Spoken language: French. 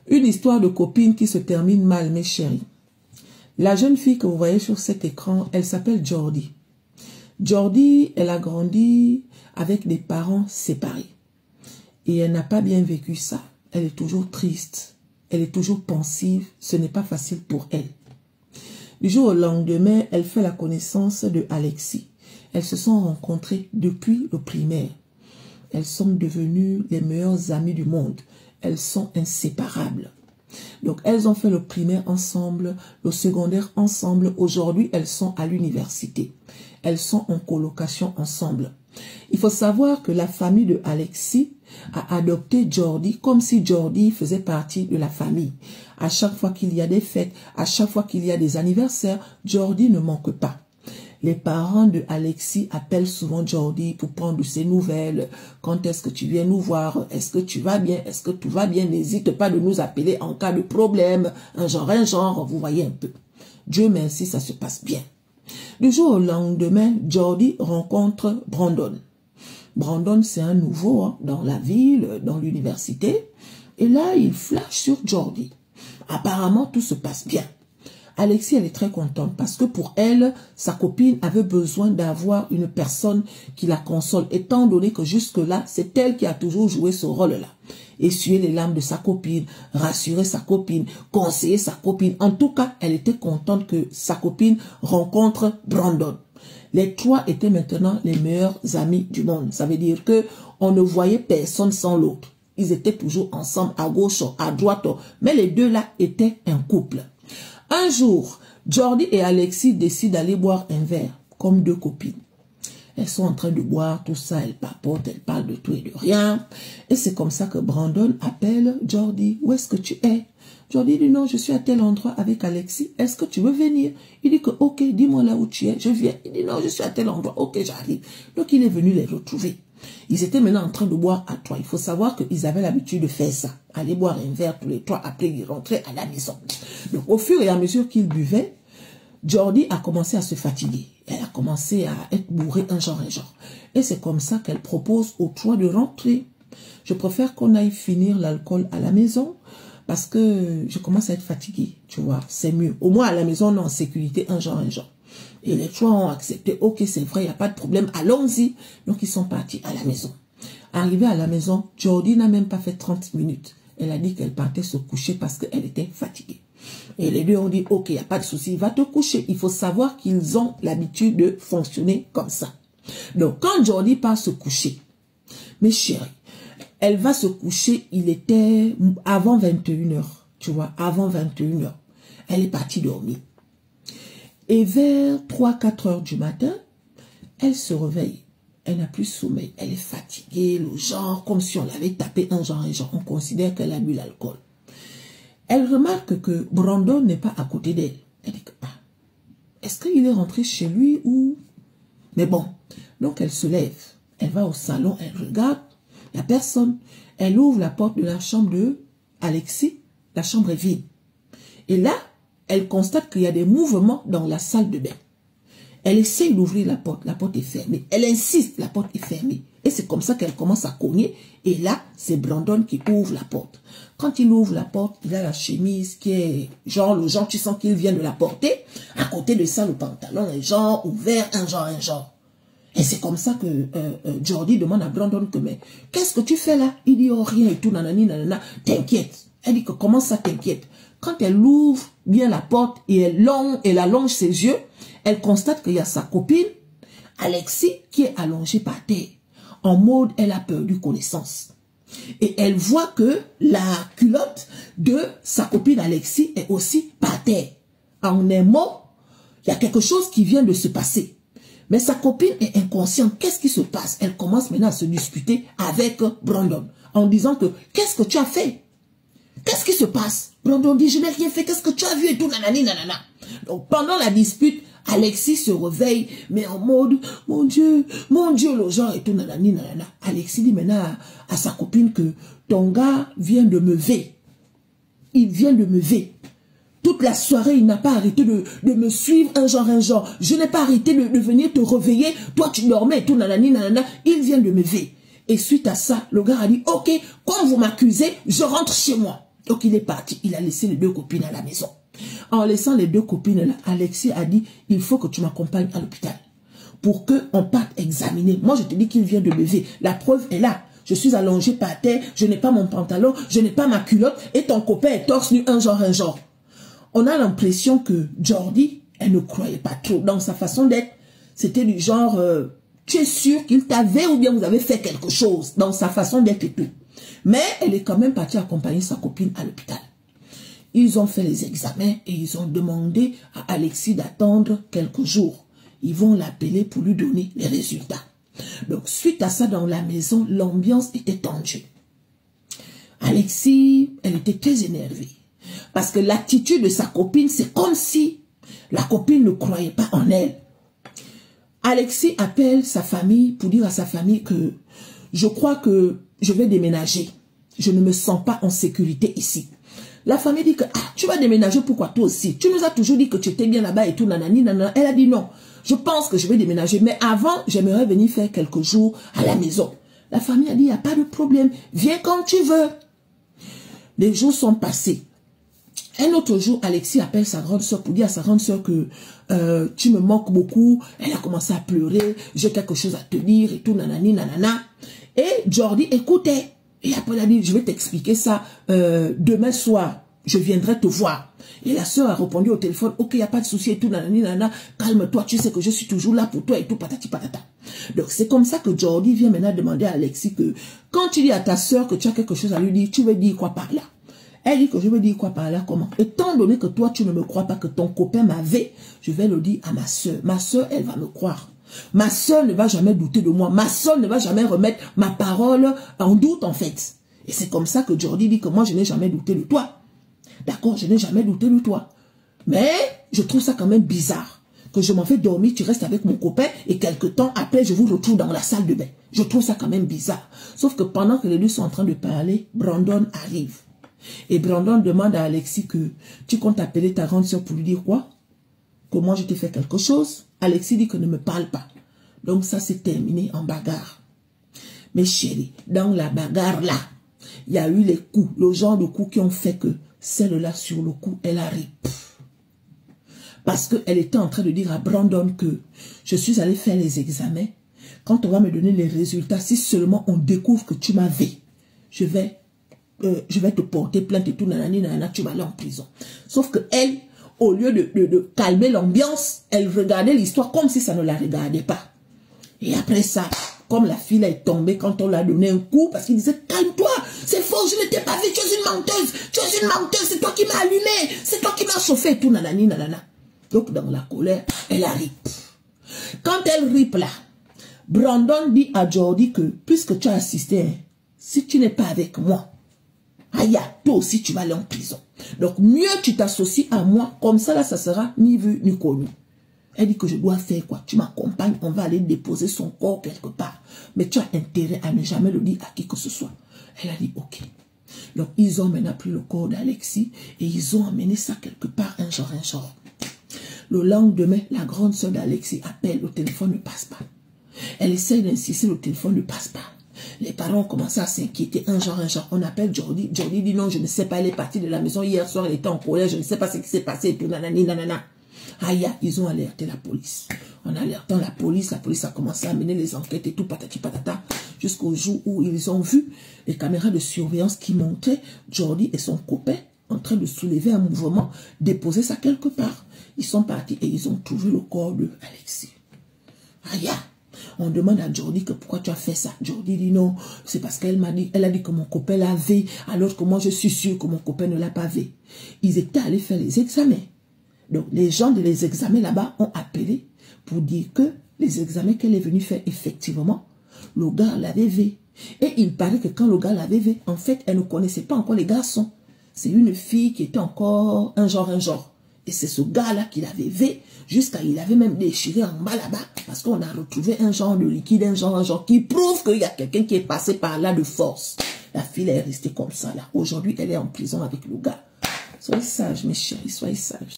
Une histoire de copine qui se termine mal, mes chéris. La jeune fille que vous voyez sur cet écran, elle s'appelle Jordi. Jordi, elle a grandi avec des parents séparés. Et elle n'a pas bien vécu ça. Elle est toujours triste. Elle est toujours pensive. Ce n'est pas facile pour elle. Du jour au lendemain, elle fait la connaissance de Alexis. Elles se sont rencontrées depuis le primaire. Elles sont devenues les meilleures amies du monde. Elles sont inséparables. Donc, elles ont fait le primaire ensemble, le secondaire ensemble. Aujourd'hui, elles sont à l'université. Elles sont en colocation ensemble. Il faut savoir que la famille de Alexis a adopté Jordi comme si Jordi faisait partie de la famille. À chaque fois qu'il y a des fêtes, à chaque fois qu'il y a des anniversaires, Jordi ne manque pas. Les parents de Alexis appellent souvent Jordi pour prendre de ses nouvelles. Quand est-ce que tu viens nous voir? Est-ce que tu vas bien? Est-ce que tout va bien? N'hésite pas de nous appeler en cas de problème. Un genre, vous voyez un peu. Dieu merci, ça se passe bien. Du jour au lendemain, Jordi rencontre Brandon. Brandon, c'est un nouveau dans la ville, dans l'université. Et là, il flash sur Jordi. Apparemment, tout se passe bien. Alexis, elle est très contente parce que pour elle, sa copine avait besoin d'avoir une personne qui la console, étant donné que jusque-là, c'est elle qui a toujours joué ce rôle-là. Essuyer les larmes de sa copine, rassurer sa copine, conseiller sa copine. En tout cas, elle était contente que sa copine rencontre Brandon. Les trois étaient maintenant les meilleurs amis du monde. Ça veut dire que on ne voyait personne sans l'autre. Ils étaient toujours ensemble, à gauche, à droite, mais les deux là étaient un couple. Un jour, Jordi et Alexis décident d'aller boire un verre, comme deux copines. Elles sont en train de boire, tout ça, elles papotent, elles parlent de tout et de rien. Et c'est comme ça que Brandon appelle Jordi. Où est-ce que tu es? Jordi dit non, je suis à tel endroit avec Alexis. Est-ce que tu veux venir? Il dit que ok, dis-moi là où tu es, je viens. Il dit non, je suis à tel endroit, ok, j'arrive. Donc il est venu les retrouver. Ils étaient maintenant en train de boire à trois. Il faut savoir qu'ils avaient l'habitude de faire ça. Aller boire un verre tous les trois, après ils rentraient à la maison. Donc au fur et à mesure qu'ils buvaient, Jordi a commencé à se fatiguer. Elle a commencé à être bourrée un genre. Et c'est comme ça qu'elle propose aux trois de rentrer. Je préfère qu'on aille finir l'alcool à la maison parce que je commence à être fatiguée, tu vois. C'est mieux. Au moins à la maison, on est en sécurité un genre. Et les trois ont accepté. Ok, c'est vrai, il n'y a pas de problème. Allons-y. Donc ils sont partis à la maison. Arrivée à la maison, Jordi n'a même pas fait 30 minutes. Elle a dit qu'elle partait se coucher parce qu'elle était fatiguée. Et les deux ont dit, ok, il n'y a pas de souci, va te coucher. Il faut savoir qu'ils ont l'habitude de fonctionner comme ça. Donc, quand Jordi part se coucher, mes chéris, elle va se coucher, il était avant 21h, tu vois, avant 21h. Elle est partie dormir. Et vers 3-4 heures du matin, elle se réveille. Elle n'a plus sommeil, elle est fatiguée, le genre, comme si on l'avait tapé un genre. On considère qu'elle a bu l'alcool. Elle remarque que Brandon n'est pas à côté d'elle. Elle dit que, est-ce qu'il est rentré chez lui ou... Mais bon, donc elle se lève. Elle va au salon, elle regarde, il n'y a personne. Elle ouvre la porte de la chambre de Alexis. La chambre est vide. Et là, elle constate qu'il y a des mouvements dans la salle de bain. Elle essaye d'ouvrir la porte est fermée. Elle insiste, la porte est fermée. Et c'est comme ça qu'elle commence à cogner. Et là, c'est Brandon qui ouvre la porte. Quand il ouvre la porte, il a la chemise qui est genre, le genre, tu sens qu'il vient de la porter. À côté de ça, le pantalon est genre ouvert, un genre. Et c'est comme ça que Jordi demande à Brandon que, mais qu'est-ce que tu fais là? Il dit, oh rien et tout, nanani, nanana, t'inquiète. Elle dit que comment ça t'inquiète? Quand elle ouvre bien la porte et elle allonge ses yeux, elle constate qu'il y a sa copine, Alexis, qui est allongée par terre. En mode, elle a perdu connaissance. Et elle voit que la culotte de sa copine Alexis est aussi par terre. En un mot, il y a quelque chose qui vient de se passer. Mais sa copine est inconsciente. Qu'est-ce qui se passe? Elle commence maintenant à se disputer avec Brandon. En disant que, qu'est-ce que tu as fait? Qu'est-ce qui se passe? Brandon dit, je n'ai rien fait. Qu'est-ce que tu as vu et tout, nanani, nanana. Donc, pendant la dispute, Alexis se réveille, mais en mode, mon Dieu, le genre et tout, nanani, nanana. Alexis dit maintenant à sa copine que ton gars vient de me ver. Il vient de me ver. Toute la soirée, il n'a pas arrêté de me suivre, un genre. Je n'ai pas arrêté de venir te réveiller. Toi, tu dormais et tout, nanani, nanana. Il vient de me ver. Et suite à ça, le gars a dit, ok, quand vous m'accusez, je rentre chez moi. Donc il est parti, il a laissé les deux copines à la maison. En laissant les deux copines là, Alexis a dit, il faut que tu m'accompagnes à l'hôpital pour qu'on parte examiner. Moi je te dis qu'il vient de lever, la preuve est là. Je suis allongée par terre, je n'ai pas mon pantalon, je n'ai pas ma culotte et ton copain est torse nu un genre. On a l'impression que Jordi, elle ne croyait pas trop dans sa façon d'être. C'était du genre, tu es sûr qu'il t'avait ou bien vous avez fait quelque chose dans sa façon d'être et tout. Mais elle est quand même partie accompagner sa copine à l'hôpital. Ils ont fait les examens et ils ont demandé à Alexis d'attendre quelques jours. Ils vont l'appeler pour lui donner les résultats. Donc, suite à ça, dans la maison, l'ambiance était tendue. Alexis, elle était très énervée. Parce que l'attitude de sa copine, c'est comme si la copine ne croyait pas en elle. Alexis appelle sa famille pour dire à sa famille que je crois que je vais déménager. Je ne me sens pas en sécurité ici. La famille dit que tu vas déménager, pourquoi toi aussi? Tu nous as toujours dit que tu étais bien là-bas et tout, nanani, nanana. Elle a dit non. Je pense que je vais déménager, mais avant, j'aimerais venir faire quelques jours à la maison. La famille a dit, il n'y a pas de problème, viens quand tu veux. Les jours sont passés. Un autre jour, Alexis appelle sa grande soeur pour dire à sa grande soeur que tu me manques beaucoup. Elle a commencé à pleurer, j'ai quelque chose à te dire et tout, nanani, nanana. Et Jordi écoutait. Et après, elle a dit, je vais t'expliquer ça demain soir. Je viendrai te voir. Et la sœur a répondu au téléphone, ok, il n'y a pas de souci et tout, nanani, nanana, calme-toi, tu sais que je suis toujours là pour toi et tout, patati patata. Donc, c'est comme ça que Jordi vient maintenant demander à Alexis que, quand tu dis à ta sœur que tu as quelque chose à lui dire, tu veux dire quoi par là? Elle dit que je veux dire quoi par là, comment? Étant donné que toi, tu ne me crois pas que ton copain m'avait, je vais le dire à ma sœur. Ma sœur, elle va me croire. Ma sœur ne va jamais douter de moi. Ma sœur ne va jamais remettre ma parole en doute, en fait. Et c'est comme ça que Jordi dit que moi, je n'ai jamais douté de toi. D'accord, je n'ai jamais douté de toi. Mais je trouve ça quand même bizarre que je m'en fais dormir, tu restes avec mon copain et quelque temps après, je vous retrouve dans la salle de bain. Je trouve ça quand même bizarre. Sauf que pendant que les deux sont en train de parler, Brandon arrive. Et Brandon demande à Alexis que tu comptes appeler ta grande soeur pour lui dire quoi? Que moi, je t'ai fait quelque chose. Alexis dit que ne me parle pas. Donc ça, c'est terminé en bagarre. Mais chérie, dans la bagarre là, il y a eu les coups, le genre de coups qui ont fait que celle-là, sur le coup, elle arrive. Parce qu'elle était en train de dire à Brandon que je suis allée faire les examens. Quand on va me donner les résultats, si seulement on découvre que tu m'avais, je vais te porter plainte et tout, nanani, nanana, tu vas aller en prison. Sauf que elle, au lieu de calmer l'ambiance, elle regardait l'histoire comme si ça ne la regardait pas. Et après ça, comme la fille est tombée quand on l'a donné un coup, parce qu'il disait, calme-toi, c'est faux, je ne t'ai pas vu, tu es une menteuse, c'est toi qui m'as allumé, c'est toi qui m'as chauffé, tout, nanani, nanana. Donc, dans la colère, elle arrive. Quand elle ripe là, Brandon dit à Jordi que, puisque tu as assisté, si tu n'es pas avec moi, aïe, toi aussi tu vas aller en prison. Donc, mieux tu t'associes à moi, comme ça là, ça sera ni vu ni connu. Elle dit que je dois faire quoi? Tu m'accompagnes, on va aller déposer son corps quelque part. Mais tu as intérêt à ne jamais le dire à qui que ce soit. Elle a dit ok. Donc ils ont maintenant pris le corps d'Alexis et ils ont emmené ça quelque part un genre. Le lendemain, la grande soeur d'Alexis appelle, le téléphone ne passe pas. Elle essaie d'insister, le téléphone ne passe pas. Les parents ont commencé à s'inquiéter un genre. On appelle Jordi. Jordi dit non, je ne sais pas, elle est partie de la maison hier soir, elle était en colère, je ne sais pas ce qui s'est passé et tout, nanani, nanana. Aïe, ils ont alerté la police. En alertant la police a commencé à mener les enquêtes et tout, patati patata, jusqu'au jour où ils ont vu les caméras de surveillance qui montraient Jordi et son copain en train de soulever un mouvement, déposer ça quelque part. Ils sont partis et ils ont trouvé le corps de Alexis. Aïe, on demande à Jordi que pourquoi tu as fait ça. Jordi dit non, c'est parce qu'elle m'a dit, elle a dit que mon copain l'avait, alors que moi je suis sûr que mon copain ne l'a pas vu. Ils étaient allés faire les examens. Donc, les gens de les examens là-bas ont appelé pour dire que les examens qu'elle est venue faire, effectivement, le gars l'avait vu. Et il paraît que quand le gars l'avait vu, en fait, elle ne connaissait pas encore les garçons. C'est une fille qui était encore un genre. Et c'est ce gars-là qui l'avait vu, jusqu'à il avait même déchiré en bas là-bas, parce qu'on a retrouvé un genre de liquide, un genre, qui prouve qu'il y a quelqu'un qui est passé par là de force. La fille est restée comme ça là. Aujourd'hui, elle est en prison avec le gars. Soyez sages, mes chéris, soyez sages.